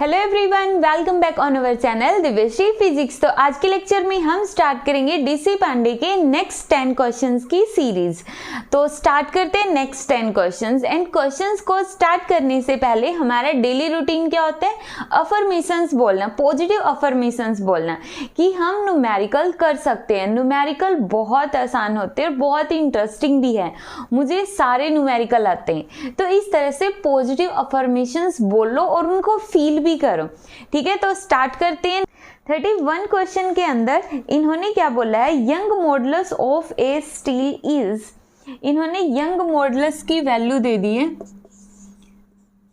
Hello everyone, welcome back on our channel Divyashree physics. तो आज के लेक्चर में हम स्टार्ट करेंगे डीसी पांडे के नेक्स्ट 10 क्वेश्चंस की सीरीज। तो स्टार्ट करते हैं नेक्स्ट 10 क्वेश्चंस। एंड क्वेश्चंस को स्टार्ट करने से पहले हमारा डेली रूटीन क्या होता है? अफर्मेशंस बोलना, पॉजिटिव अफर्मेशंस बोलना कि हम न्यूमेरिकल कर सकते हैं। न्यूमेरिकल बहुत आसान होते हैं और बहुत इंटरेस्टिंग भी है। मुझे सारे न्यूमेरिकल आते हैं। तो इस तरह से पॉजिटिव अफर्मेशंस बोलो और उनको फील भी करो। ठीक है, तो स्टार्ट करते हैं। 31 क्वेश्चन के अंदर इन्होंने क्या बोला है? Young modulus of A steel is, इन्होंने यंग मॉडुलस की वैल्यू दे दी है।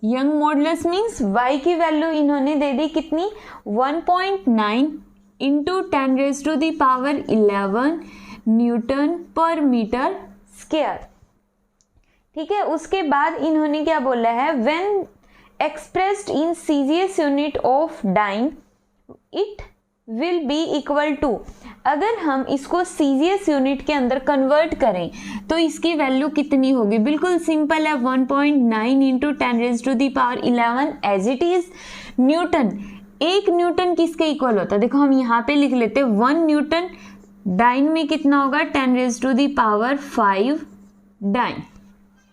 यंग मॉडुलस मींस y की वैल्यू इन्होंने दे दी कितनी? 1.9 इंटू 10⁻11 न्यूटन पर मीटर स्क्वायर। ठीक है, उसके बाद इन्होंने क्या बोला है? When expressed in CGS unit of dyne it will be equal to, अगर हम इसको CGS यूनिट के अंदर कन्वर्ट करें तो इसकी वैल्यू कितनी होगी? बिल्कुल सिंपल है, 1.9 into 10⁻11 as it is. Newton, एक न्यूटन किसके इक्वल होता है? देखो हम यहाँ पे लिख लेते हैं 1 न्यूटन। डाइन में कितना होगा? 10⁵ डाइन।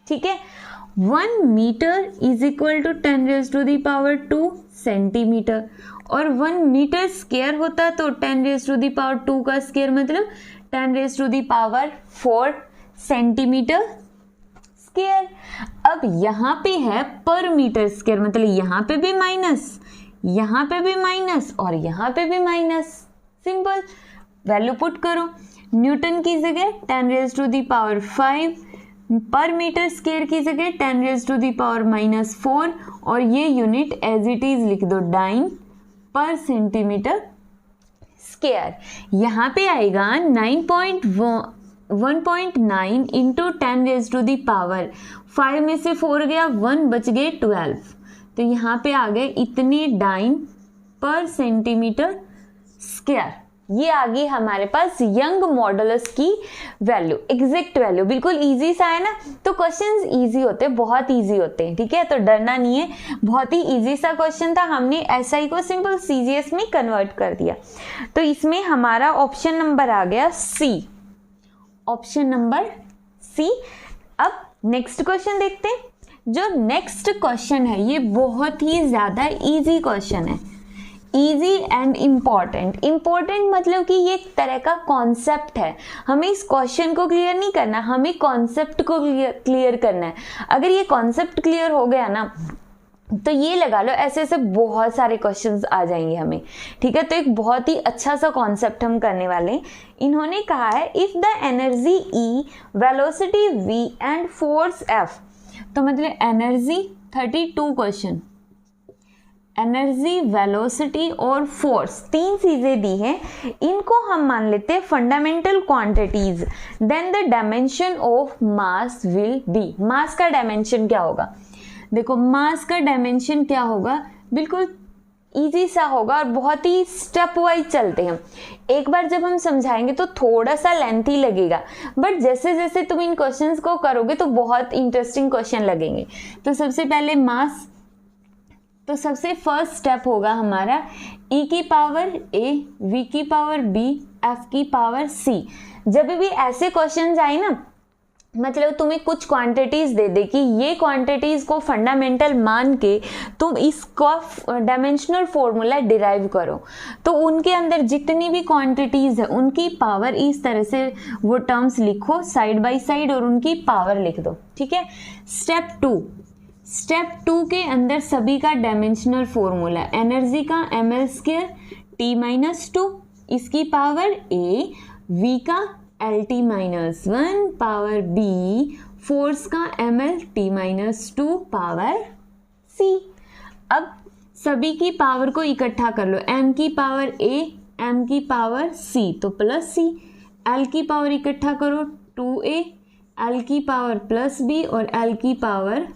ठीक है, 1 metre is equal to 10⁻² centimetre, और 1 मीटर स्क्वायर होता तो 10⁻² का स्क्वायर मतलब 10⁻4 सेंटीमीटर स्क्वायर। अब यहाँ पे है पर मीटर स्क्वायर, मतलब यहाँ पे भी माइनस, यहाँ पे भी माइनस और यहाँ पे भी माइनस। सिंपल, वैल्यू पुट करो। न्यूटन की जगह 10⁻5, पर मीटर स्क्वायर की जगह 10⁻⁻4 और ये यूनिट एज इट इज लिख दो, डाइन पर सेंटीमीटर स्क्वायर। यहाँ पे आएगा 1.9 इंटू 10⁻5 में से 4 गया, 1 बच गए 12, तो यहाँ पे आ गए इतने डाइन पर सेंटीमीटर स्क्वायर। ये आ गई हमारे पास यंग मॉडुलस की वैल्यू, एग्जैक्ट वैल्यू। बिल्कुल इजी सा है ना। तो क्वेश्चंस इजी होते हैं, बहुत इजी होते हैं। ठीक है, तो डरना नहीं है, बहुत ही इजी सा क्वेश्चन था। हमने एसआई को सिंपल सीजीएस में कन्वर्ट कर दिया। तो इसमें हमारा ऑप्शन नंबर आ गया सी, ऑप्शन नंबर सी। अब नेक्स्ट क्वेश्चन देखते हैं। जो नेक्स्ट क्वेश्चन है ये बहुत ही ज्यादा इजी क्वेश्चन है। Easy and important. इम्पॉर्टेंट मतलब कि ये एक तरह का कॉन्सेप्ट है। हमें इस क्वेश्चन को क्लियर नहीं करना, हमें कॉन्सेप्ट को क्लियर करना है। अगर ये कॉन्सेप्ट क्लियर हो गया ना तो ये लगा लो ऐसे ऐसे बहुत सारे क्वेश्चंस आ जाएंगे हमें। ठीक है, तो एक बहुत ही अच्छा सा कॉन्सेप्ट हम करने वाले हैं। इन्होंने कहा है if the energy E, velocity V and force F, तो मतलब एनर्जी 32 क्वेश्चन, एनर्जी, वेलोसिटी और फोर्स, 3 चीजें दी हैं। इनको हम मान लेते हैं fundamental quantities. Then the dimension of mass will be, mass का डायमेंशन क्या होगा? देखो मास का डायमेंशन क्या होगा? बिल्कुल इजी सा होगा और बहुत ही स्टेप वाइज चलते हैं। एक बार जब हम समझाएंगे तो थोड़ा सा लेंथी लगेगा, बट जैसे जैसे तुम इन क्वेश्चंस को करोगे तो बहुत इंटरेस्टिंग क्वेश्चन लगेंगे। तो सबसे पहले मास, तो सबसे फर्स्ट स्टेप होगा हमारा E की पावर A, V की पावर B, F की पावर C। जब भी ऐसे क्वेश्चन आए ना, मतलब तुम्हें कुछ क्वांटिटीज दे दे कि ये क्वांटिटीज को फंडामेंटल मान के तुम इसका डायमेंशनल फॉर्मूला डिराइव करो, तो उनके अंदर जितनी भी क्वांटिटीज है उनकी पावर इस तरह से वो टर्म्स लिखो साइड बाय साइड और उनकी पावर लिख दो। ठीक है, स्टेप 2 के अंदर सभी का डायमेंशनल फॉर्मूला, एनर्जी का ml² T-2 इसकी पावर A, V का LT-1 पावर B, फोर्स का ml T-2 पावर C। अब सभी की पावर को इकट्ठा कर लो, m की पावर A, m की पावर C तो प्लस C, l की पावर इकट्ठा करो 2a, l की पावर प्लस B और l की पावर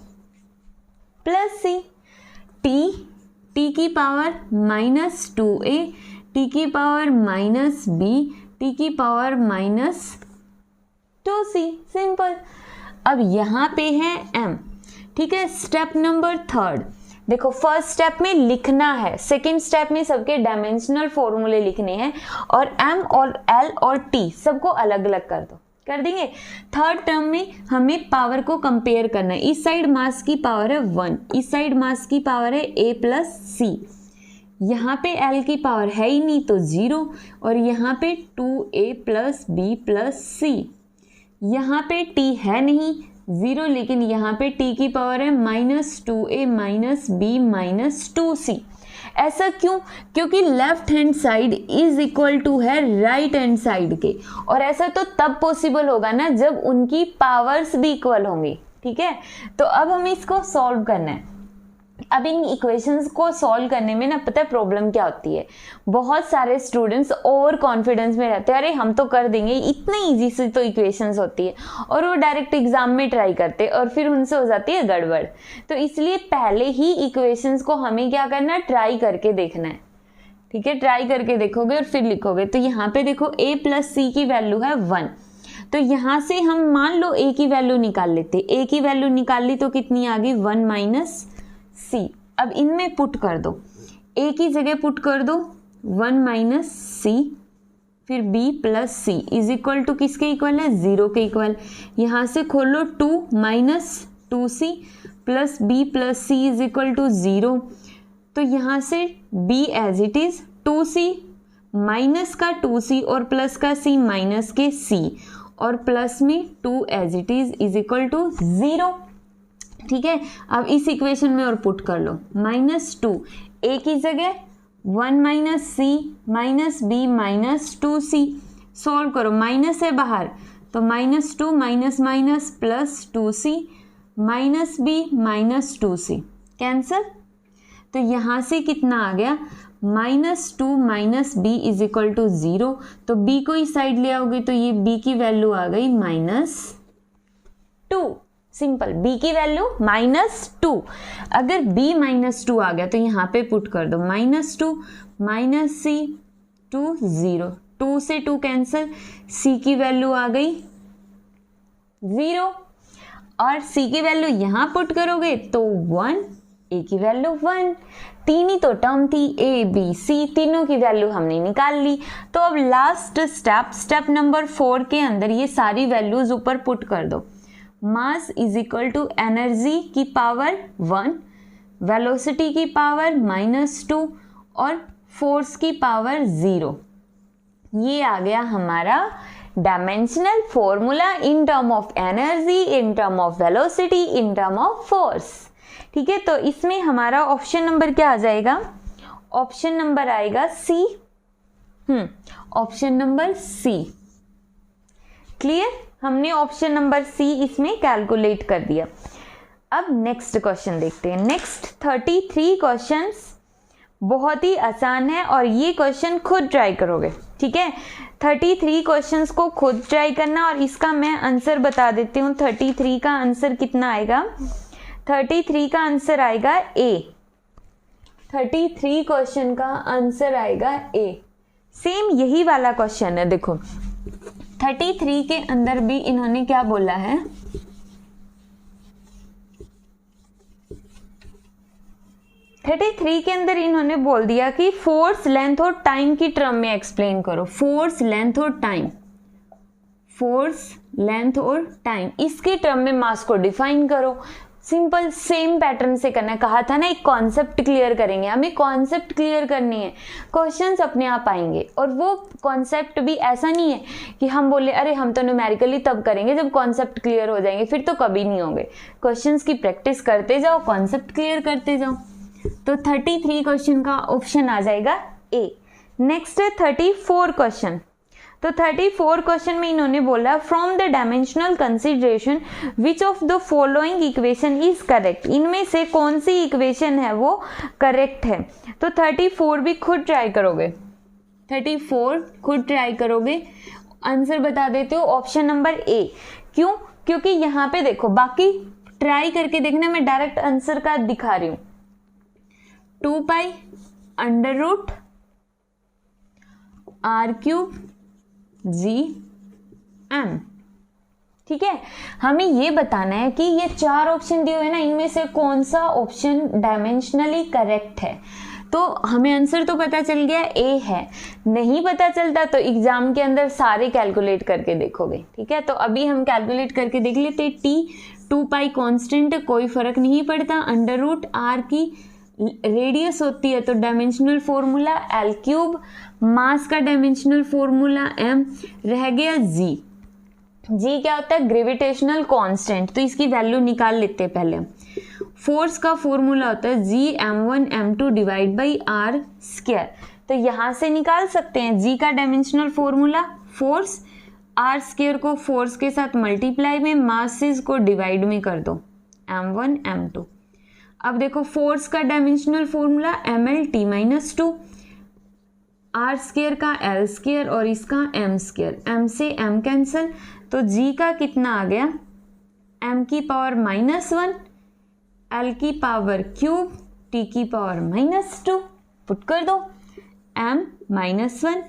प्लस C। t की पावर -2a, t की पावर -b, t की पावर -2c। सिंपल। अब यहाँ पे है m। ठीक है, स्टेप नंबर 3, देखो फर्स्ट स्टेप में लिखना है, सेकंड स्टेप में सबके डायमेंशनल फॉर्मूले लिखने हैं और m और l और t सबको अलग अलग कर दो, कर देंगे। थर्ड टर्म में हमें पावर को कंपेयर करना है। इस साइड मास की पावर है 1, इस साइड मास की पावर है a प्लस सी, यहाँ पे l की पावर है ही नहीं तो 0, और यहाँ पे 2a प्लस b प्लस सी, यहाँ पे t है नहीं 0, लेकिन यहाँ पे t की पावर है -2a minus b minus 2c। ऐसा क्यों? क्योंकि left hand side is equal to है राइट हैंड साइड के, और ऐसा तो तब पॉसिबल होगा ना जब उनकी पावर्स भी इक्वल होंगी। ठीक है, तो अब हमें इसको सॉल्व करना है। अब इन इक्वेशंस को सॉल्व करने में ना पता है प्रॉब्लम क्या होती है, बहुत सारे स्टूडेंट्स ओवर कॉन्फिडेंस में रहते हैं, अरे हम तो कर देंगे, इतनी इजी सी तो इक्वेशंस होती है, और वो डायरेक्ट एग्जाम में ट्राई करते हैं और फिर उनसे हो जाती है गड़बड़। तो इसलिए पहले ही इक्वेशंस को हमें क्या करना है, ट्राई करके देखना है। ठीक है, ट्राई करके देखोगे और फिर लिखोगे। तो यहाँ पे देखो a प्लस सी की वैल्यू है 1, तो यहाँ से हम मान लो a की वैल्यू निकाल लेते, a की वैल्यू निकाल ली तो कितनी आ गई 1 माइनस सी। अब इनमें पुट कर दो, a की जगह पुट कर दो 1 माइनस सी, फिर b plus C is equal to किसके इक्वल है, 0 के इक्वल। यहाँ से खोलो 2 minus 2c plus b plus C is equal to 0, तो यहाँ से b as it is 2c minus का 2c और प्लस का c माइनस के c, और प्लस में 2 as it is equal to 0। ठीक है, अब इस इक्वेशन में और पुट कर लो -2 a की जगह 1 minus C minus B minus 2c, solve करो, माइनस है बाहर तो -2 minus minus plus 2c minus B minus 2c cancel. तो यहाँ से कितना आ गया -2 minus B is equal to 0, तो b को इस साइड ले आओगे तो ये b की वैल्यू आ गई -2। सिंपल, b की वैल्यू -2। अगर b -2 आ गया तो यहाँ पे पुट कर दो -2 माइनस सी 2 0, 2 से 2 कैंसिल, c की वैल्यू आ गई 0, और c की वैल्यू यहाँ पुट करोगे तो 1, a की वैल्यू 1। तीन ही तो टर्म थी a b c, तीनों की वैल्यू हमने निकाल ली। तो अब लास्ट स्टेप नंबर 4 के अंदर ये सारी वैल्यूज ऊपर पुट कर दो। Mass is equal to energy की पावर 1, वेलोसिटी की पावर -2 और फोर्स की पावर 0। ये आ गया हमारा dimensional formula in term of energy, in term of velocity, in term of force. ठीक है, तो इसमें हमारा ऑप्शन नंबर क्या आ जाएगा, ऑप्शन नंबर आएगा C. Option number C. Clear, हमने ऑप्शन नंबर सी इसमें कैलकुलेट कर दिया। अब नेक्स्ट क्वेश्चन देखते हैं। नेक्स्ट 33 क्वेश्चंस बहुत ही आसान है और ये क्वेश्चन खुद ट्राई करोगे। ठीक है, 33 क्वेश्चंस को खुद ट्राई करना, और इसका मैं आंसर बता देती हूँ। 33 का आंसर कितना आएगा, 33 का आंसर आएगा ए। 33 क्वेश्चन का आंसर आएगा ए। सेम यही वाला क्वेश्चन है, देखो 33 के अंदर भी इन्होंने क्या बोला है, के अंदर इन्होंने बोल दिया कि फोर्स, लेंथ और टाइम की टर्म में एक्सप्लेन करो। फोर्स, लेंथ और टाइम, फोर्स, लेंथ और टाइम, इसके टर्म में मास को डिफाइन करो। सिंपल, सेम पैटर्न से करना है। कहा था ना एक कॉन्सेप्ट क्लियर करेंगे, हमें कॉन्सेप्ट क्लियर करनी है, क्वेश्चंस अपने आप आएंगे। और वो कॉन्सेप्ट भी ऐसा नहीं है कि हम बोले अरे हम तो न्यूमेरिकली तब करेंगे जब कॉन्सेप्ट क्लियर हो जाएंगे, फिर तो कभी नहीं होंगे। क्वेश्चंस की प्रैक्टिस करते जाओ, कॉन्सेप्ट क्लियर करते जाओ। तो 33 क्वेश्चन का ऑप्शन आ जाएगा ए। नेक्स्ट है 34 क्वेश्चन। तो 34 क्वेश्चन में इन्होंने बोला from the dimensional consideration which of the following equation is correct. इनमें से कौन सी इक्वेशन है वो करेक्ट है। तो 34 भी खुद ट्राई करोगे, 34 खुद ट्राई करोगे। आंसर बता देते हो ऑप्शन नंबर ए। क्यों? क्योंकि यहाँ पे देखो, बाकी ट्राई करके देखना, मैं डायरेक्ट आंसर का दिखा रही हूं। 2 pi under root r³ g m, ठीक है, हमें ये बताना है कि ये 4 ऑप्शन दिए हुए ना, इनमें से कौन सा ऑप्शन डायमेंशनली करेक्ट है। तो हमें आंसर तो पता चल गया ए है, नहीं पता चलता तो एग्जाम के अंदर सारे कैलकुलेट करके देखोगे। ठीक है, तो अभी हम कैलकुलेट करके देख लेते। टी 2 पाई कांस्टेंट, कोई फर्क नहीं पड़ता। अंडर रूट आर की रेडियस होती है तो डायमेंशनल फॉर्मूला एल क्यूब, मास का डायमेंशनल फॉर्मूला एम, रह गया जी। जी क्या होता है? ग्रेविटेशनल कांस्टेंट, तो इसकी वैल्यू निकाल लेते हैं पहले। फोर्स का फॉर्मूला होता है G m1 m2 divide by R square, तो यहां से निकाल सकते हैं। जी का dimensional formula force, R square को फोर्स के साथ मल्टीप्लाई में, मासेस को डिवाइड में कर दो, m1 m2। अब देखो फोर्स का dimensional formula ml t-2, R square का एल स्क्वायर और इसका एम स्क्वायर, एम से एम कैंसिल, तो जी का कितना आ गया? m की पावर -1, l की पावर क्यूब, t की पावर -2, पुट कर दो, m -1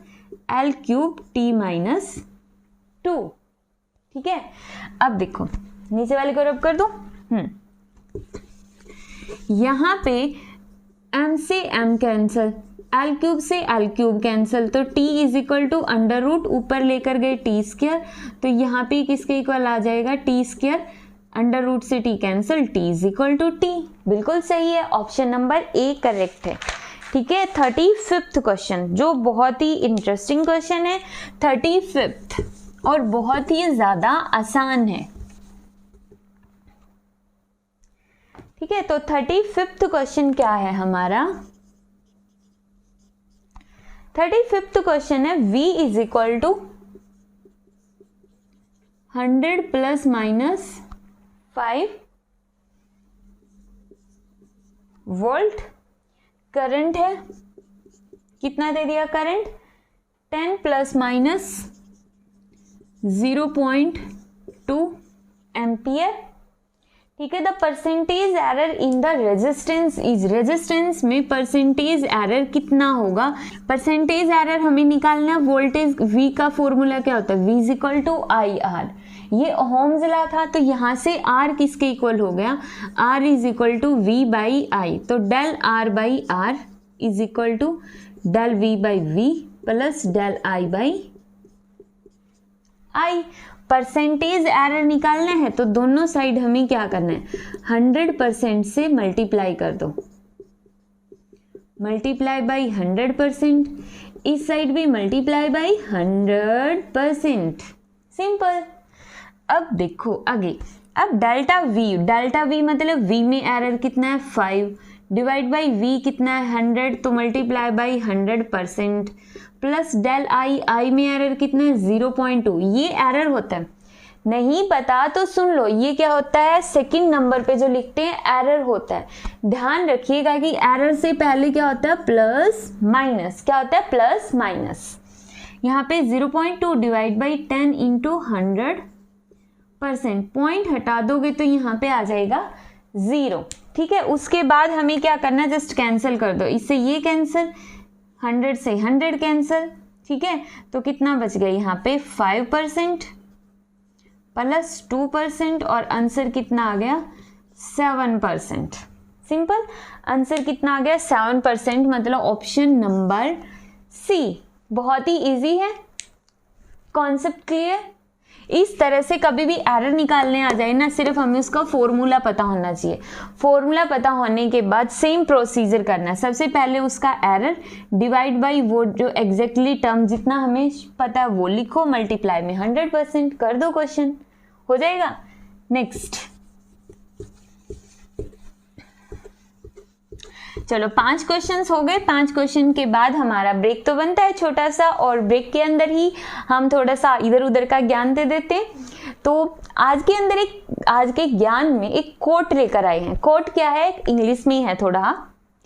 l क्यूब t -2। ठीक है, अब देखो नीचे वाले को रब कर दो। यहां पे m से m कैंसिल, एल क्यूब से एल क्यूब कैंसिल, तो t is equal to under root, ऊपर लेकर गए टी स्क्वायर, तो यहाँ पे किसके इक्वल आ जाएगा? टी स्क्वायर, अंडर रूट से t cancel, t is equal to t। बिल्कुल सही है, ऑप्शन नंबर ए करेक्ट है। ठीक है, 35वां क्वेश्चन जो बहुत ही इंटरेस्टिंग क्वेश्चन है, 35वां और बहुत ही ज्यादा आसान है। ठीक है, तो 35वां क्वेश्चन क्या है हमारा? 35वां क्वेश्चन है v is equal to 100 plus minus 5 volt current है। कितना दे दिया करंट? 10 plus minus 0.2 ampere. ठीक है, the percentage error in the resistance is, resistance में परसेंटेज एरर कितना होगा? परसेंटेज एरर हमें निकालना है। वोल्टेज V का फॉर्मूला क्या होता है? V is equal to I R, ये ओहम्स लॉ था, तो यहां से R किसके इक्वल हो गया? R is equal to V by I, तो del R by R is equal to del V by V plus del I by I। Percentage error निकालना है तो दोनों साइड हमें क्या करना है? 100% से मल्टीप्लाई कर दो, मल्टीप्लाई बाई 100%, इस साइड भी मल्टीप्लाई बाई 100%, सिंपल। अब देखो आगे, अब डेल्टा V मतलब V में एरर कितना है? 5 डिवाइड बाई V कितना है? 100, तो multiply by 100% plus del I में एरर कितना है? 0.2। ये एरर होता है, नहीं पता तो सुन लो, ये क्या होता है? सेकंड नंबर पे जो लिखते हैं एरर होता है। ध्यान रखिएगा कि एरर से पहले क्या होता है? Plus minus. क्या होता है? Plus minus. यहाँ पे 0.2 डिवाइड बाई 10 इंटू 100%, पॉइंट हटा दोगे तो यहाँ पे आ जाएगा 0। ठीक है, उसके बाद हमें क्या करना है? जस्ट कैंसिल कर दो, इससे ये कैंसिल, 100 से 100 कैंसिल। ठीक है, तो कितना बच गया यहाँ पे? 5% प्लस 2% और आंसर कितना आ गया? 7%। सिंपल, आंसर कितना आ गया? 7%, मतलब ऑप्शन नंबर सी। बहुत ही इजी है, कॉन्सेप्ट क्लियर। इस तरह से कभी भी एरर निकालने आ जाए ना, सिर्फ हमें उसका फॉर्मूला पता होना चाहिए। फॉर्मूला पता होने के बाद सेम प्रोसीजर करना है। सबसे पहले उसका एरर डिवाइड बाय वो जो एग्जैक्टली टर्म जितना हमें पता है वो लिखो, मल्टीप्लाई में 100% कर दो, क्वेश्चन हो जाएगा। नेक्स्ट, चलो 5 क्वेश्चंस हो गए। 5 क्वेश्चन के बाद हमारा ब्रेक तो बनता है छोटा सा, और ब्रेक के अंदर ही हम थोड़ा सा इधर उधर का ज्ञान दे देते हैं। तो आज के अंदर आज के ज्ञान में एक कोट लेकर आए हैं। कोट क्या है? इंग्लिश में ही है थोड़ा,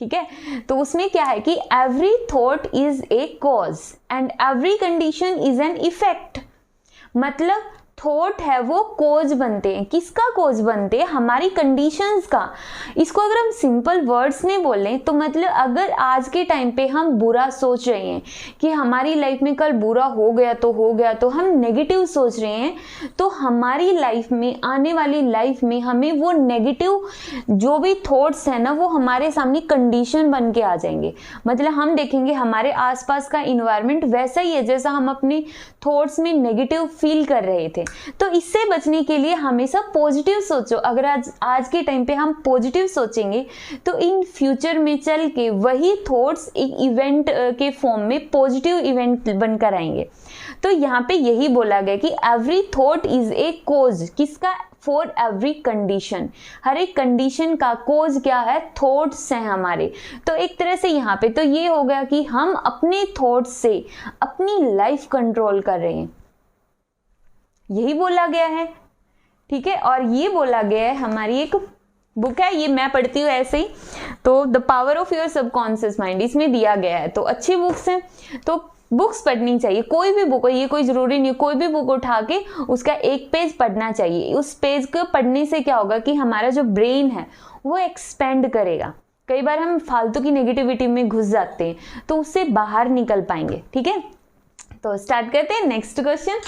ठीक है। तो उसमें क्या है कि every thought is a cause and every condition is an effect. मतलब थॉट है वो कोज बनते हैं। किसका कोज बनते हैं? हमारी कंडीशंस का। इसको अगर हम सिंपल वर्ड्स में बोलें तो मतलब अगर आज के टाइम पे हम बुरा सोच रहे हैं कि हमारी लाइफ में कल बुरा हो गया तो हम नेगेटिव सोच रहे हैं, तो हमारी लाइफ में, आने वाली लाइफ में हमें वो नेगेटिव जो भी थॉट्स है ना, वो हमारे सामने कंडीशन बन के आ जाएंगे। मतलब हम देखेंगे हमारे आसपास का इन्वायरमेंट वैसा ही है जैसा हम अपने थॉट्स में नेगेटिव फील कर रहे थे। तो इससे बचने के लिए हमेशा पॉजिटिव सोचो। अगर आज के टाइम पे हम पॉजिटिव सोचेंगे तो इन फ्यूचर में चल के वही थॉट्स एक इवेंट के फॉर्म में पॉजिटिव इवेंट बनकर आएंगे। तो यहाँ पे यही बोला गया कि एवरी थॉट इज ए कोज। किसका? For every condition. हर एक कंडीशन का कोज क्या है? थॉट्स हैं हमारे। तो एक तरह से यहाँ पे तो ये हो गया कि हम अपने थॉट्स से अपनी लाइफ कंट्रोल कर रहे हैं, यही बोला गया है। ठीक है, और ये बोला गया है, हमारी एक बुक है, ये मैं पढ़ती हूँ ऐसे ही, तो the power of your subconscious mind, इसमें दिया गया है। तो अच्छी बुक्स हैं, तो बुक्स पढ़नी चाहिए। कोई भी बुक हो, ये कोई जरूरी नहीं, कोई भी बुक उठा के उसका एक पेज पढ़ना चाहिए। उस पेज को पढ़ने से क्या होगा कि हमारा जो ब्रेन है वो एक्सपेंड करेगा। कई बार हम फालतू की नेगेटिविटी में घुस जाते हैं, तो उससे बाहर निकल पाएंगे। ठीक है, तो स्टार्ट करते हैं नेक्स्ट क्वेश्चन।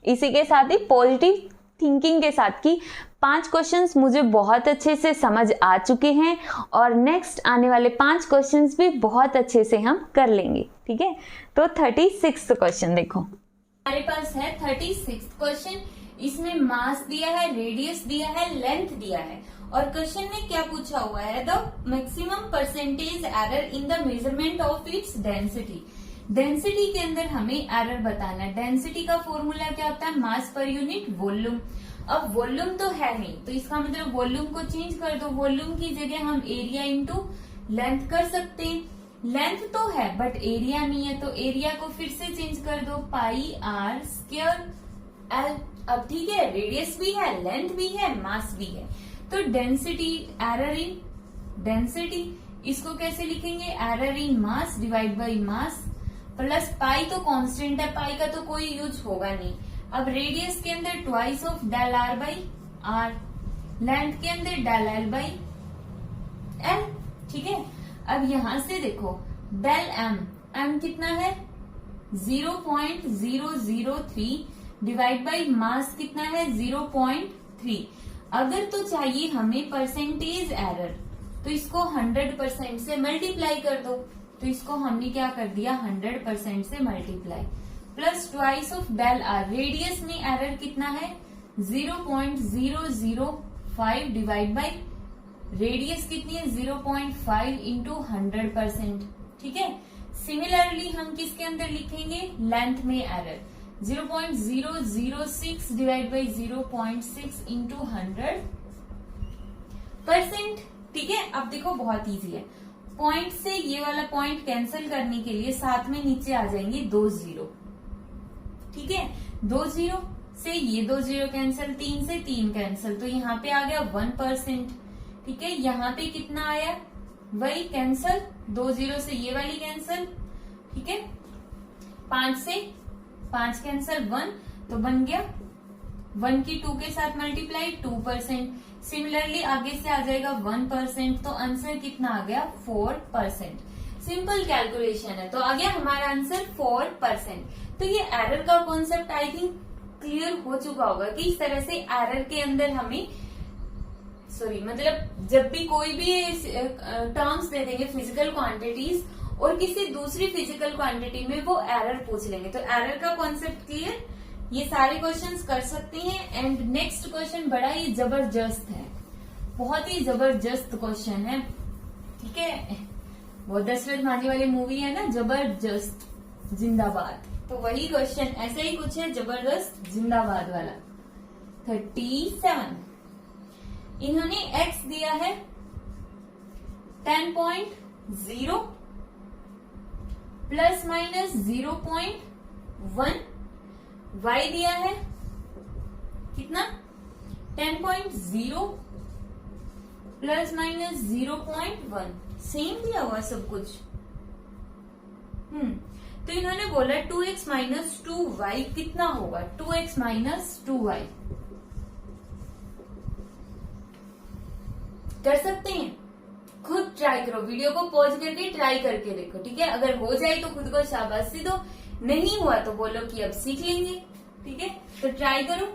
इसी के साथ ही पॉजिटिव थिंकिंग के साथ की 5 क्वेश्चंस मुझे बहुत अच्छे से समझ आ चुके हैं, और नेक्स्ट आने वाले 5 क्वेश्चंस भी बहुत अच्छे से हम कर लेंगे। ठीक है, तो 36 क्वेश्चन देखो, हमारे पास है 36 क्वेश्चन। इसमें मास दिया है, रेडियस दिया है, लेंथ दिया है, और क्वेश्चन में क्या पूछा हुआ है? The maximum percentage error in the measurement of its density. Density के अंदर हमें एरर बताना है। डेंसिटी का फॉर्मूला क्या होता है? मास पर यूनिट वॉल्यूम। अब वॉल्यूम तो है नहीं, तो इसका मतलब वॉल्यूम को चेंज कर दो। वॉल्यूम की जगह हम एरिया इंटू लेंथ कर सकते हैं। लेंथ तो है बट एरिया नहीं है, तो एरिया को फिर से चेंज कर दो, पाई आर स्क्वायर एल। अब ठीक है, रेडियस भी है, लेंथ भी है, मास भी है। तो डेंसिटी, एरर इन डेंसिटी, इसको कैसे लिखेंगे? Error in mass divide by mass plus pi तो कांस्टेंट है, पाई का तो कोई यूज होगा नहीं। अब रेडियस के अंदर twice of del R by R, length के अंदर डेल एल बाई एल। ठीक है, अब यहां से देखो डेल एम, एम कितना है? 0.003 डिवाइड बाई मास कितना है? 0.3। अगर तो चाहिए हमें परसेंटेज एरर, तो इसको 100% से मल्टीप्लाई कर दो। तो इसको हमने क्या कर दिया? 100% से multiply, plus twice of del R. Radius में एरर कितना है? 0.005 डिवाइड बाई रेडियस कितनी है? 0.5 इंटू 100%। ठीक है, सिमिलरली हम किसके अंदर लिखेंगे? लेंथ में एरर 0.006 डिवाइड बाई 0.6 इंटू 100%। ठीक है, अब देखो बहुत इजी है। पॉइंट से ये वाला पॉइंट कैंसिल करने के लिए साथ में नीचे आ जाएंगे 2 जीरो। ठीक है, 2 जीरो से ये 2 जीरो कैंसिल, 3 से 3 कैंसिल, तो यहाँ पे आ गया 1%। ठीक है, यहाँ पे कितना आया? वही कैंसिल, 2 जीरो से ये वाली कैंसिल। ठीक है, 5 से 5 कैंसिल, 1, तो बन गया 1 की 2 के साथ मल्टीप्लाई 2%। सिमिलरली आगे से आ जाएगा 1%, तो आंसर कितना आ गया? 4%। सिंपल कैलकुलेशन है, तो आ गया हमारा आंसर 4%। तो ये एरर का कॉन्सेप्ट आई थिंक क्लियर हो चुका होगा कि इस तरह से एरर के अंदर हमें मतलब जब भी कोई भी टर्म्स दे देंगे फिजिकल क्वांटिटीज और किसी दूसरी फिजिकल क्वांटिटी में वो एरर पूछ लेंगे। तो एरर का कॉन्सेप्ट क्लियर, ये सारे क्वेश्चंस कर सकते हैं। एंड नेक्स्ट क्वेश्चन बड़ा ही जबरदस्त है, बहुत ही जबरदस्त क्वेश्चन है। ठीक है, वो दशरथ मांझी वाली मूवी है ना, जबरदस्त जिंदाबाद, तो वही क्वेश्चन ऐसे ही कुछ है, जबरदस्त जिंदाबाद वाला। 37 इन्होंने x दिया है 10.0 प्लस माइनस 0.1, y दिया है कितना? 10.0 प्लस माइनस 0.1, सेम दिया हुआ सब कुछ। तो इन्होंने बोला 2x माइनस 2y कितना होगा, 2x माइनस 2y कर सकते हैं, खुद ट्राई करो, वीडियो को पॉज करके ट्राई करके देखो, ठीक है। अगर हो जाए तो खुद को शाबाशी दो, नहीं हुआ तो बोलो कि अब सीख लेंगे, ठीक है। तो ट्राई करो,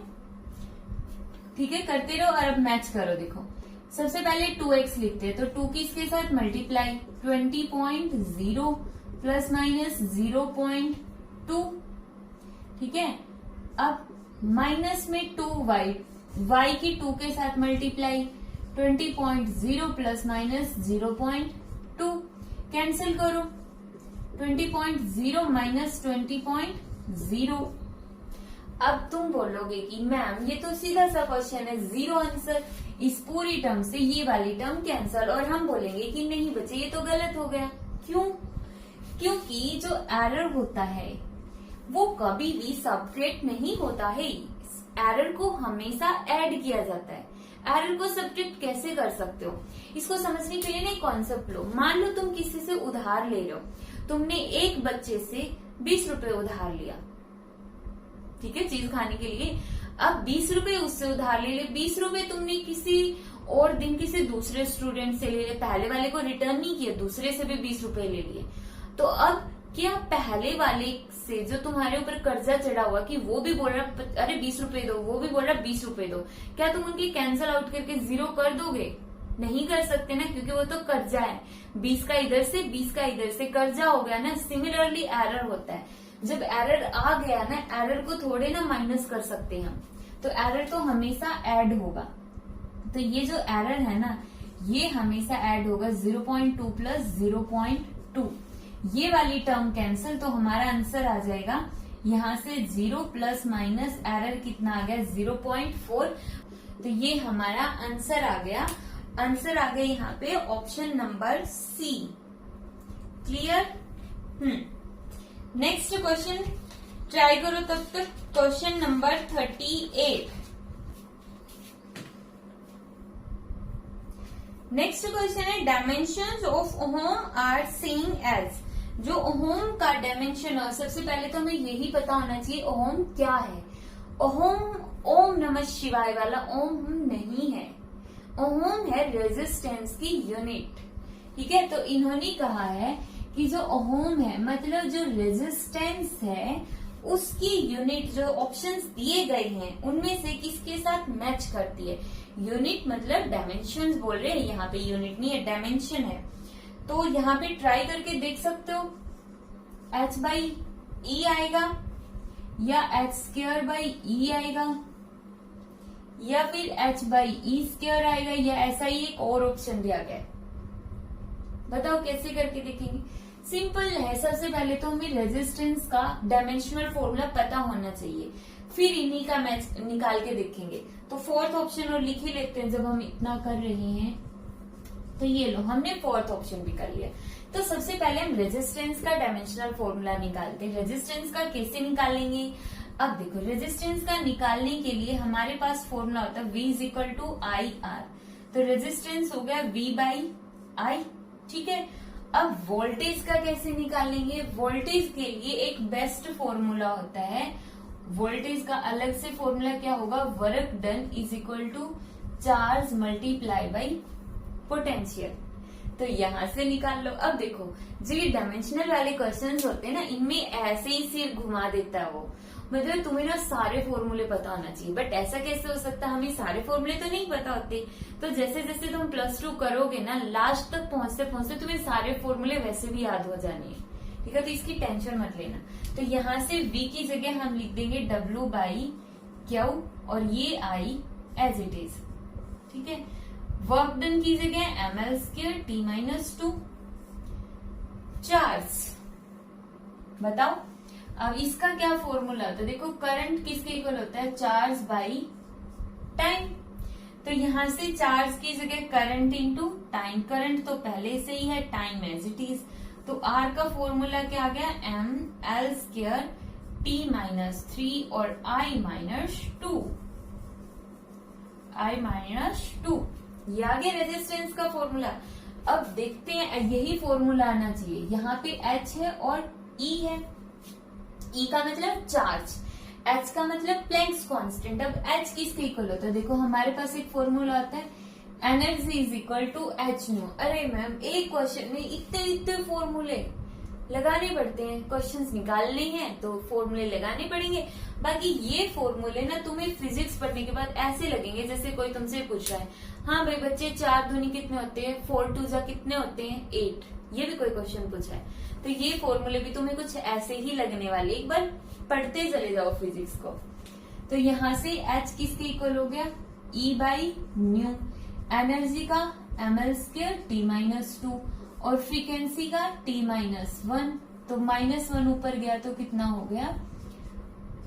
ठीक है, करते रहो और अब मैच करो। देखो सबसे पहले 2x लिखते हैं, तो 2 किसके साथ मल्टीप्लाई, 20.0 प्लस माइनस 0.2, ठीक है। अब माइनस में 2y, y की 2 के साथ मल्टीप्लाई, 20.0 प्लस माइनस 0.2, कैंसिल करो, 20.0 माइनस 20.0। अब तुम बोलोगे कि मैम ये तो सीधा सा क्वेश्चन है, 0 आंसर, इस पूरी टर्म से ये वाली टर्म कैंसल। और हम बोलेंगे कि नहीं बच्चे ये तो गलत हो गया। क्यों? क्योंकि जो एरर होता है वो कभी भी सबट्रैक्ट नहीं होता है, एरर को हमेशा ऐड किया जाता है। एरर को सबट्रैक्ट कैसे कर सकते हो, इसको समझने के लिए एक कॉन्सेप्ट लो। मान लो तुम किसी से उधार ले रहे हो, तुमने एक बच्चे से 20 रुपए उधार लिया, ठीक है, चीज खाने के लिए। अब 20 रुपए उससे उधार ले लिए, 20 रुपए तुमने किसी और दिन किसी दूसरे स्टूडेंट से ले लिए, पहले वाले को रिटर्न नहीं किया, दूसरे से भी 20 रुपए ले लिए। तो अब क्या पहले वाले से जो तुम्हारे ऊपर कर्जा चढ़ा हुआ कि वो भी बोल रहा अरे 20 रुपए दो, वो भी बोल रहा 20 रुपए दो, क्या तुम उनके कैंसिल आउट करके 0 कर दोगे? नहीं कर सकते ना, क्योंकि वो तो कर्जा है। 20 का इधर से 20 का इधर से कर्जा हो गया ना। सिमिलरली एरर होता है, जब एरर आ गया ना, एरर को थोड़े ना माइनस कर सकते हैं हम, तो एरर तो हमेशा ऐड होगा। तो ये जो एरर है ना, ये हमेशा ऐड होगा, 0.2 प्लस 0.2, ये वाली टर्म कैंसिल, तो हमारा आंसर आ जाएगा यहाँ से 0 प्लस माइनस एरर कितना आ गया, 0.4। तो ये हमारा आंसर आ गया। आंसर आ गया यहाँ पे option number C. Clear? Next question try करो तब तक। Question number 38। नेक्स्ट क्वेश्चन है dimensions of ohm are same as. जो ओम का डायमेंशन हो, सबसे पहले तो हमें यही पता होना चाहिए ओम क्या है। ओम नमः शिवाय वाला ओम नहीं है, ओम है रेजिस्टेंस की यूनिट, ठीक है। तो इन्होंने कहा है कि जो ओम है मतलब जो रेजिस्टेंस है उसकी यूनिट, जो ऑप्शंस दिए गए हैं उनमें से किसके साथ मैच करती है। यूनिट मतलब डायमेंशंस बोल रहे हैं, यहाँ पे यूनिट नहीं है, डायमेंशन है। तो यहाँ पे ट्राई करके देख सकते हो, h/e आएगा या h²/e आएगा या फिर h/e² आएगा, या ऐसा ही एक और ऑप्शन दिया गया है। बताओ कैसे करके देखेंगे। सिंपल है, सबसे पहले तो हमें रेजिस्टेंस का डायमेंशनल फॉर्मूला पता होना चाहिए, फिर इन्हीं का मैच निकाल के देखेंगे। तो फोर्थ ऑप्शन और लिख ही लेते हैं, जब हम इतना कर रहे हैं। तो ये लो, हमने फोर्थ ऑप्शन भी कर लिया। तो सबसे पहले हम रेजिस्टेंस का डायमेंशनल फॉर्मूला निकालते हैं। रेजिस्टेंस का कैसे निकालेंगे? अब देखो, रेजिस्टेंस का निकालने के लिए हमारे पास फॉर्मूला होता है V=IR। तो रेजिस्टेंस हो गया V/I, ठीक है। अब वोल्टेज का कैसे निकालेंगे? वोल्टेज के लिए एक बेस्ट फॉर्मूला होता है। वोल्टेज का अलग से फॉर्मूला क्या होगा? Work done = charge multiply by potential. तो यहां से निकाल लो। अब देखो, जो ये डायमेंशनल वाले क्वेश्चंस होते हैं ना, इनमें ऐसे ही सिर घुमा देता है वो, मतलब तुम्हें ना सारे फॉर्मूले पता होना चाहिए। बट ऐसा कैसे हो सकता है, हमें सारे फॉर्मूले तो नहीं पता होते। तो जैसे जैसे तुम +2 करोगे ना, लास्ट तक पहुंचते पहुंचते तुम्हें सारे फॉर्मूले वैसे भी याद हो जाने हैं, ठीक है। तो इसकी टेंशन मत लेना। तो यहाँ से V की जगह हम लिख देंगे W/Q और ये I एज इट इज, ठीक है। वर्क डन की जगह ml² T-2 चार्ज। बताओ अब इसका क्या फॉर्मूला होता है? देखो, करंट किसके इक्वल होता है? Charge by time. तो यहां से चार्ज की जगह करंट इनटू टाइम। करंट तो पहले से ही है, टाइम एज इट इज। तो R का फॉर्मूला क्या आ गया? ml² T-3 और I-2। ये आ गया रेजिस्टेंस का फॉर्मूला। अब देखते हैं, यही फॉर्मूला आना चाहिए। यहाँ पे H है और E है, ई का मतलब चार्ज, एच का मतलब प्लैंक्स कांस्टेंट। अब एच किसके इक्वल होता है, देखो हमारे पास एक फॉर्मूला आता है energy is equal to H nu. अरे मैम एक क्वेश्चन में इतने इतने फॉर्मूले लगाने पड़ते हैं, क्वेश्चंस निकालने हैं तो फॉर्मूले लगाने पड़ेंगे। बाकी ये फॉर्मूले ना तुम्हें फिजिक्स पढ़ने के बाद ऐसे लगेंगे जैसे कोई तुमसे पूछ रहा है, हाँ भाई बच्चे 4 दूनी कितने होते हैं, 4 2 जा कितने होते हैं, 8। ये भी कोई क्वेश्चन पूछा है तो ये फॉर्मूले भी तुम्हें कुछ ऐसे ही लगने वाले, एक बार पढ़ते चले जाओ फिजिक्स को। तो यहाँ से एच किसके इक्वल हो गया, ई बाई न्यू, एनर्जी का ml² t-2 और फ्रीक्वेंसी का t-1। तो -1 ऊपर गया तो कितना हो गया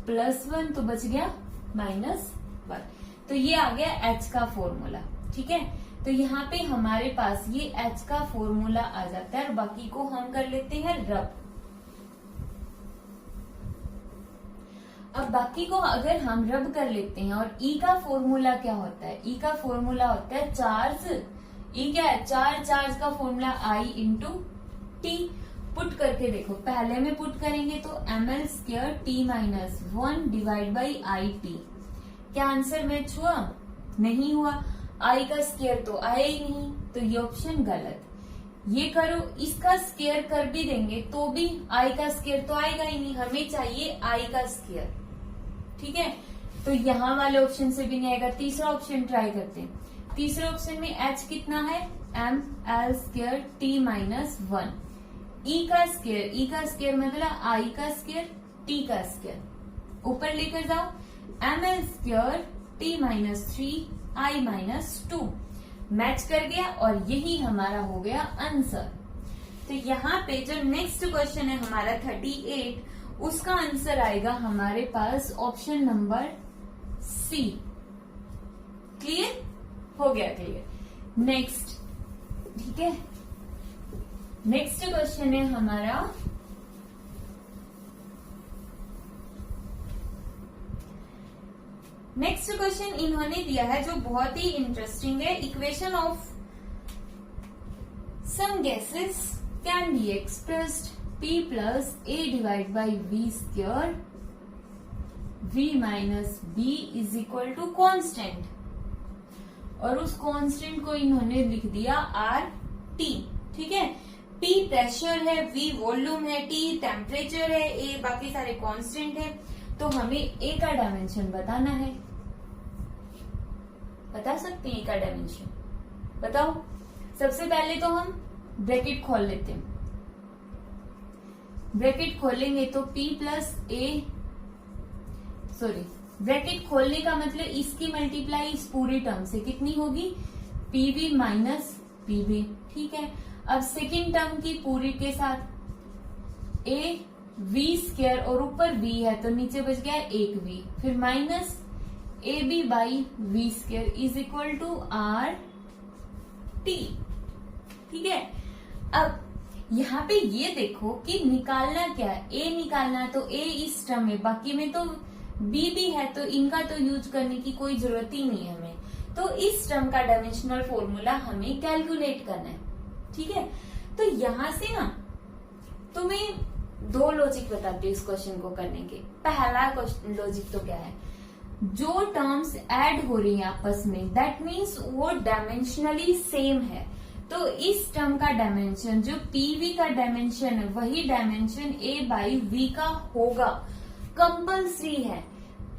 +1, तो बच गया -1। तो ये आ गया h का फॉर्मूला। ठीक है, तो यहाँ पे हमारे पास ये h का फॉर्मूला आ जाता है और बाकी को हम कर लेते हैं रब। अब बाकी को अगर हम रब कर लेते हैं, और E का फॉर्मूला क्या होता है, E का फॉर्मूला होता है चार्ज, E क्या है चार्ज का formula I into T. Put करके देखो, पहले में पुट करेंगे तो ml² t-1 divide by I T. क्या आंसर मैच हुआ, नहीं हुआ, I का स्क्वायर तो आया ही नहीं, तो ये ऑप्शन गलत। ये करो, इसका स्क्वायर कर भी देंगे तो भी I का स्क्वायर तो आएगा ही नहीं, हमें चाहिए I का स्क्वायर। ठीक है, तो यहाँ वाले ऑप्शन से भी नहीं आएगा। तीसरा ऑप्शन ट्राई करते हैं। तीसरे ऑप्शन में h कितना है ml² t-1, E का स्क्वायर मतलब I का स्क्वायर t का स्क्वायर, ऊपर लेकर जाओ ml² t-3 I-2, मैच कर गया और यही हमारा हो गया आंसर। तो यहाँ पे जो नेक्स्ट क्वेश्चन है हमारा 38, उसका आंसर आएगा हमारे पास ऑप्शन नंबर सी। क्लियर हो गया, क्लियर। नेक्स्ट, ठीक है, नेक्स्ट क्वेश्चन है हमारा नेक्स्ट क्वेश्चन इन्होंने दिया है जो बहुत ही इंटरेस्टिंग है। Equation of some gases can be expressed P plus A divide by V² V minus B is equal to constant, और उस कांस्टेंट को इन्होंने लिख दिया RT। ठीक है, P प्रेशर है, V वॉल्यूम है, T टेम्परेचर है, A बाकी सारे कांस्टेंट है। तो हमें A का डायमेंशन बताना है। बता सकते हैं A का डायमेंशन, बताओ। सबसे पहले तो हम ब्रैकेट खोल लेते हैं। ब्रैकेट खोलेंगे तो P plus A, sorry bracket खोलने का मतलब इसकी मल्टीप्लाई इस पूरी टर्म से कितनी होगी, PV माइनस PB। ठीक है, अब सेकेंड टर्म की पूरी के साथ A V² और ऊपर V है तो नीचे बच गया 1V, फिर minus AB by V² is equal to RT। ठीक है, अब यहाँ पे ये देखो कि निकालना क्या है, A निकालना, तो A इस टर्म में, बाकी में तो B भी है तो इनका तो यूज करने की कोई जरूरत ही नहीं है हमें। तो इस टर्म का डायमेंशनल फॉर्मूला हमें कैलकुलेट करना है। ठीक है, तो यहां से ना तुम्हें 2 लॉजिक बताती हूँ इस क्वेश्चन को करने के। पहला लॉजिक तो क्या है, जो टर्म्स ऐड हो रही है आपस में दैट मीन्स वो डायमेंशनली सेम है। तो इस टर्म का डायमेंशन जो PV का डायमेंशन है वही डायमेंशन A बाई V का होगा, कंपल्सरी है।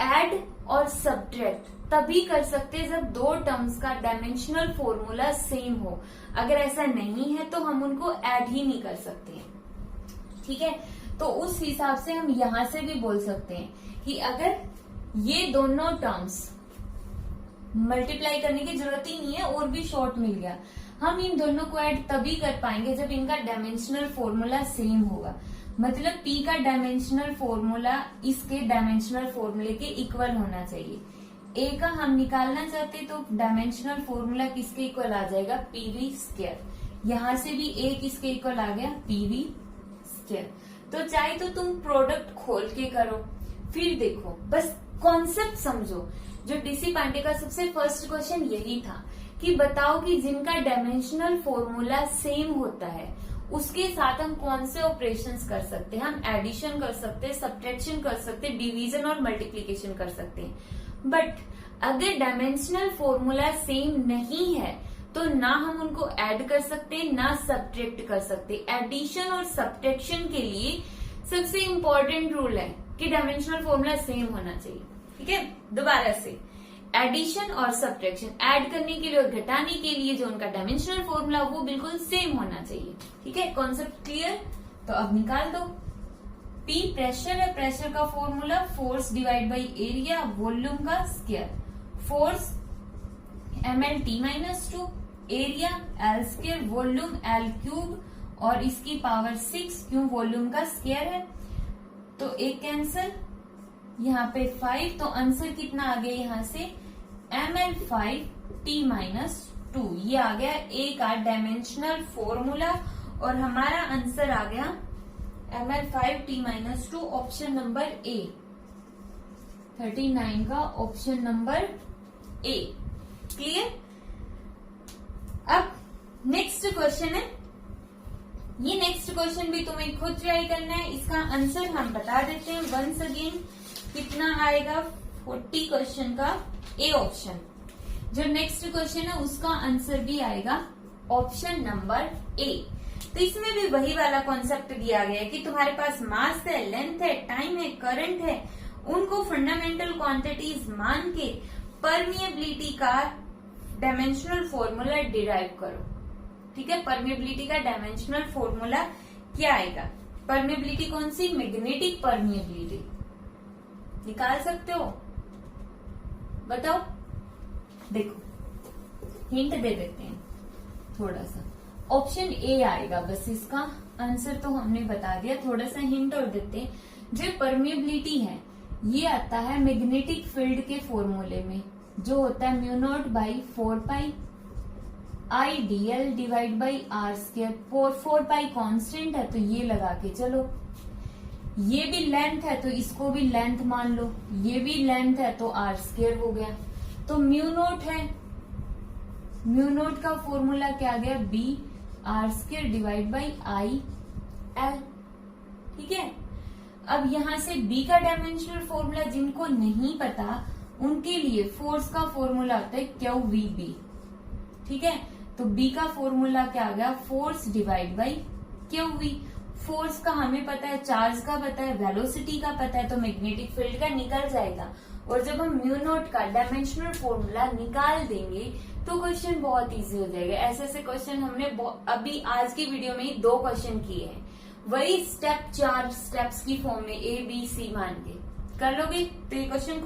ऐड और सब्ट्रैक्ट तभी कर सकते हैं जब 2 टर्म्स का डायमेंशनल फॉर्मूला सेम हो। अगर ऐसा नहीं है तो हम उनको ऐड ही नहीं कर सकते हैं। ठीक है, तो उस हिसाब से हम यहां से भी बोल सकते हैं कि अगर ये दोनों टर्म्स मल्टीप्लाई करने की जरूरत ही नहीं है और भी शॉर्ट मिल गया, हम इन दोनों को ऐड तभी कर पाएंगे जब इनका डायमेंशनल फॉर्मूला सेम होगा। मतलब P का डायमेंशनल फॉर्मूला इसके डायमेंशनल फॉर्मूले के इक्वल होना चाहिए। A का हम निकालना चाहते तो डायमेंशनल फॉर्मूला किसके इक्वल आ जाएगा, PV²। यहां से भी A किसके इक्वल आ गया, PV²। तो चाहे तो तुम प्रोडक्ट खोल के करो, फिर देखो, बस कॉन्सेप्ट समझो। जो डीसी पांडे का सबसे फर्स्ट क्वेश्चन यही था कि बताओ कि जिनका डायमेंशनल फॉर्मूला सेम होता है उसके साथ हम कौन से ऑपरेशंस कर सकते हैं, हम एडिशन कर सकते हैं, सब्ट्रैक्शन कर सकते हैं, डिवीजन और मल्टीप्लीकेशन कर सकते हैं। बट अगर डायमेंशनल फॉर्मूला सेम नहीं है तो ना हम उनको ऐड कर सकते ना सब्ट्रैक्ट कर सकते। एडिशन और सब्ट्रैक्शन के लिए सबसे इंपॉर्टेंट रूल है कि डायमेंशनल फॉर्मूला सेम होना चाहिए। ठीक है, दोबारा से एडिशन और सब्ट्रैक्शन, ऐड करने के लिए और घटाने के लिए जो उनका डायमेंशनल फॉर्मूला वो बिल्कुल सेम होना चाहिए। ठीक है, कॉन्सेप्ट क्लियर? तो अब निकाल दो। P प्रेशर है, प्रेशर का formula force divide by area volume का square. Force mL/T-2, area L square, volume L cube और इसकी पावर 6 क्यों वॉल्यूम का स्क्वायर है। तो एक कैंसल, यहाँ पे 5, तो आंसर कितना आ गया यहाँ से mL/T-2। ये आ गया ए का डायमेंशनल फॉर्मूला और हमारा आंसर आ गया mL/T-2, ऑप्शन नंबर ए, 39 का ऑप्शन नंबर ए। क्लियर? अब नेक्स्ट क्वेश्चन है, ये नेक्स्ट क्वेश्चन भी तुम्हें खुद ट्राई करना है। इसका आंसर हम बता देते हैं वंस अगेन, कितना आएगा 40 क्वेश्चन का ए ऑप्शन। जो नेक्स्ट क्वेश्चन है उसका आंसर भी आएगा ऑप्शन नंबर ए। तो इसमें भी वही वाला कॉन्सेप्ट दिया गया है कि तुम्हारे पास मास है, लेंथ है, टाइम है, करंट है, उनको फंडामेंटल क्वांटिटीज मान के परमिएबिलिटी का डायमेंशनल फॉर्मूला डिराइव करो। ठीक है, परमिएबिलिटी का डायमेंशनल फॉर्मूला क्या आएगा? परमिएबिलिटी कौन सी? Magnetic permeability. निकाल सकते हो? बताओ। देखो हिंट दे देते हैं थोड़ा सा। ऑप्शन ए आएगा, बस इसका आंसर तो हमने बता दिया, थोड़ा सा हिंट और देते हैं। जो परमिएबिलिटी है ये आता है मैग्नेटिक फील्ड के फॉर्मूले में, जो होता है μ0/4π IdL divide by R square. 4π constant है तो ये लगा के चलो। ये भी लेंथ है तो इसको भी लेंथ मान लो, ये भी लेंथ है तो आर स्क्वायर हो गया। तो μ0 है, μ0 का फॉर्मूला क्या आ गया? B R square divide by IL। ठीक है, अब यहां से B का डायमेंशनल फॉर्मूला जिनको नहीं पता उनके लिए फोर्स का फॉर्मूला होता है QVB। ठीक है, तो B का फॉर्मूला क्या आ गया? Force divide by QV। Force का हमें पता है, चार्ज का पता है, वेलोसिटी का पता है, तो मैग्नेटिक फील्ड का निकल जाएगा। और जब हम μ0 का डायमेंशनल फॉर्मूला निकाल देंगे तो क्वेश्चन बहुत इजी हो जाएगा। ऐसे ऐसे क्वेश्चन हमने अभी आज की वीडियो में ही 2 क्वेश्चन किए हैं, वही स्टेप 4 स्टेप्स की फॉर्म में A B C मान के कर लोगे तो ये क्वेश्चन